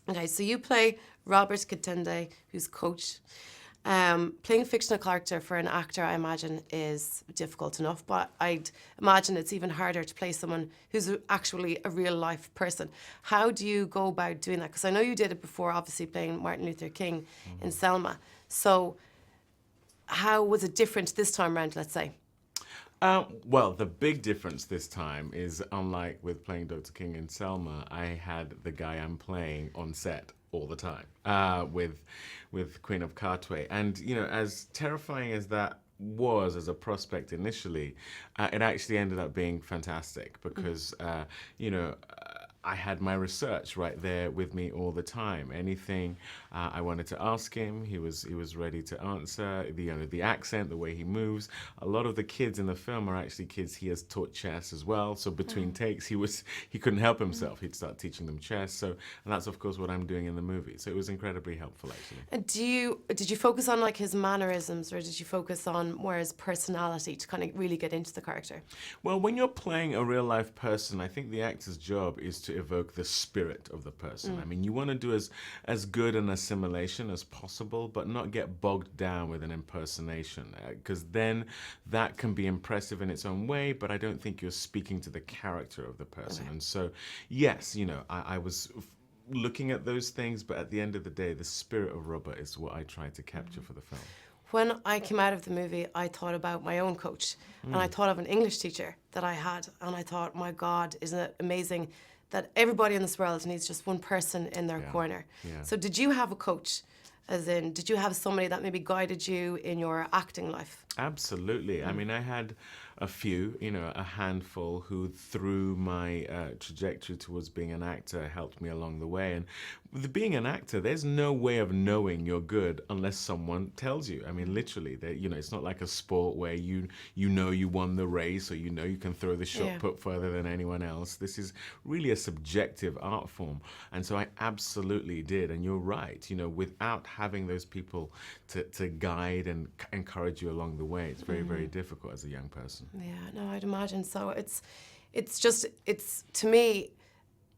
Okay, so you play Robert Katende, who's coach. Playing a fictional character for an actor, I imagine, is difficult enough, but I'd imagine it's even harder to play someone who's actually a real life person. How do you go about doing that? Because I know you did it before, obviously, playing Martin Luther King in Selma. So how was it different this time around, let's say? Well, the big difference this time is, unlike with playing Dr. King in Selma, I had the guy I'm playing on set all the time with Queen of Katwe. And, as terrifying as that was as a prospect initially, it actually ended up being fantastic because, I had my research right there with me all the time. Anything I wanted to ask him, he was ready to answer. The accent, the way he moves. A lot of the kids in the film are actually kids he has taught chess as well. So between takes, he couldn't help himself. He'd start teaching them chess. So, and that's of course what I'm doing in the movie. So it was incredibly helpful actually. And did you focus on like his mannerisms, or did you focus on more his personality to kind of really get into the character? Well, when you're playing a real life person, I think the actor's job is to evoke the spirit of the person. I mean, you want to do as good an assimilation as possible, but not get bogged down with an impersonation, because then that can be impressive in its own way, but I don't think you're speaking to the character of the person. Okay. And so, yes, I was looking at those things, but at the end of the day, the spirit of Robert is what I tried to capture for the film. When I came out of the movie, I thought about my own coach, and I thought of an English teacher that I had, and I thought, my God, isn't it amazing that everybody in this world needs just one person in their corner. Yeah. So did you have a coach? As in, did you have somebody that maybe guided you in your acting life? Absolutely. I mean, I had a few, a handful who, through my trajectory towards being an actor, helped me along the way. And with being an actor, there's no way of knowing you're good unless someone tells you. I mean, literally, it's not like a sport where you won the race, or you can throw the shot put further than anyone else. This is really a subjective art form. And so I absolutely did. And you're right, without having those people to guide and encourage you along the way, it's very, very difficult as a young person. Yeah, no, I'd imagine so. It's to me,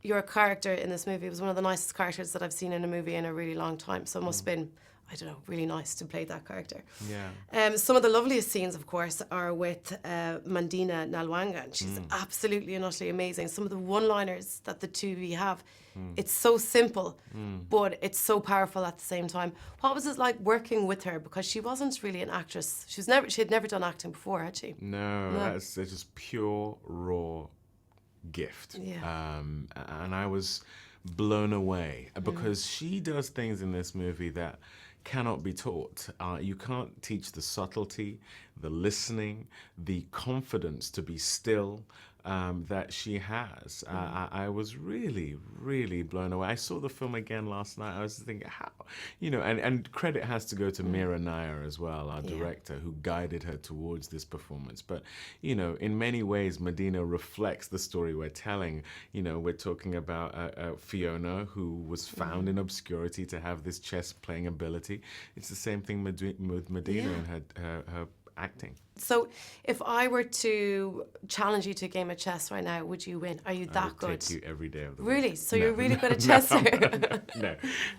your character in this movie was one of the nicest characters that I've seen in a movie in a really long time. So it must have been, I don't know, really nice to play that character. Yeah. Some of the loveliest scenes, of course, are with Mandina Nalwanga, and she's absolutely and utterly amazing. Some of the one-liners that the two of you have, it's so simple, but it's so powerful at the same time. What was it like working with her? Because she wasn't really an actress. She had never done acting before, had she? No, that's just pure, raw gift. Yeah. And I was blown away because she does things in this movie that cannot be taught. You can't teach the subtlety, the listening, the confidence to be still that she has. I was really, really blown away. I saw the film again last night. I was thinking, how, and credit has to go to Mira Nair as well, our director, who guided her towards this performance. But, in many ways, Medina reflects the story we're telling. We're talking about Fiona, who was found in obscurity to have this chess playing ability. It's the same thing with Medina and her acting. So if I were to challenge you to a game of chess right now, would you win? Are you that good? I would take you every day of the week. Really? So No, you're really no, good at chess?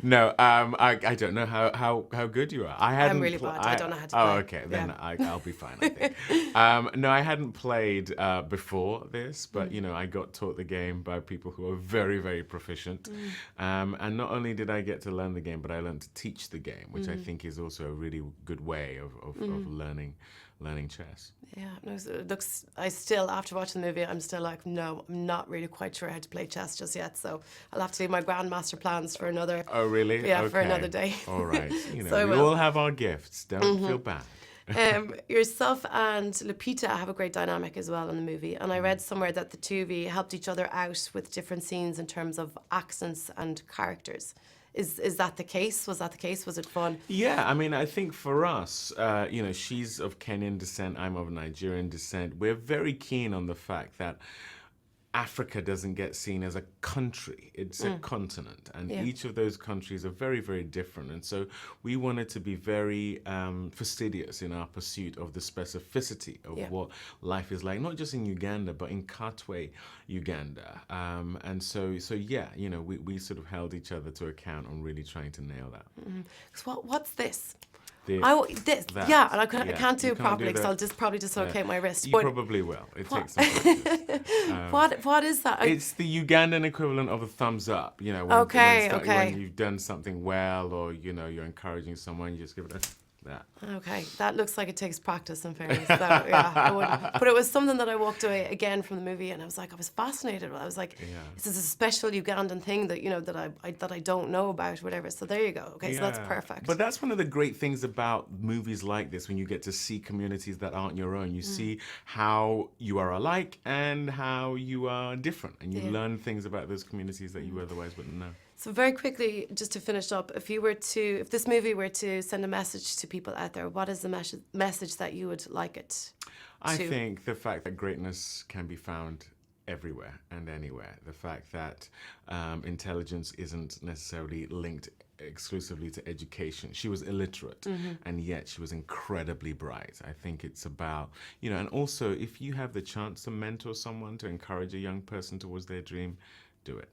No. I don't know how good you are. I'm really bad. I don't know how to play. Oh, okay. Then I'll be fine, I think. No, I hadn't played before this, but I got taught the game by people who are very, very proficient. And not only did I get to learn the game, but I learned to teach the game, which I think is also a really good way of learning chess. Yeah, no, it looks. I still, after watching the movie, I'm still like, no, I'm not really quite sure how to play chess just yet. So I'll have to leave my grandmaster plans for another. Oh, really? Yeah, okay. for another day. All right. So we all have our gifts. Don't feel bad. Yourself and Lupita have a great dynamic as well in the movie, and I read somewhere that the two of you helped each other out with different scenes in terms of accents and characters. Is that the case? Was that the case? Was it fun? Yeah, I mean, I think for us, she's of Kenyan descent, I'm of Nigerian descent. We're very keen on the fact that Africa doesn't get seen as a country, it's a continent, and Yeah. each of those countries are very, very different. And so we wanted to be very fastidious in our pursuit of the specificity of Yeah. what life is like, not just in Uganda, but in Katwe, Uganda. And so yeah, you know, we sort of held each other to account on really trying to nail that. 'Cause what's this? The- This, that, yeah, and I yeah, can't do you it can't properly do because that. I'll just probably dislocate my wrist. You But probably will. It what- takes some practice. what is that? It's the Ugandan equivalent of a thumbs up. You know, when, Okay, when, okay. when you've done something well, or you know, you're encouraging someone, you just give it that. Okay, that looks like it takes practice, in fairness. So, yeah, I wouldn't. But it was something that I walked away again from the movie, and I was fascinated. I was like, this is a special Ugandan thing that, you know, that I don't know about, whatever. So there you go. Okay, so that's Yeah. perfect. But that's one of the great things about movies like this, when you get to see communities that aren't your own. You see how you are alike and how you are different, and you learn things about those communities that you otherwise wouldn't know. So very quickly, just to finish up, if this movie were to send a message to people out there, what is the message that you would like it I to? think the fact that greatness can be found everywhere and anywhere. The fact that intelligence isn't necessarily linked exclusively to education. She was illiterate, and yet she was incredibly bright. I think it's about, you know, and also if you have the chance to mentor someone, to encourage a young person towards their dream, do it.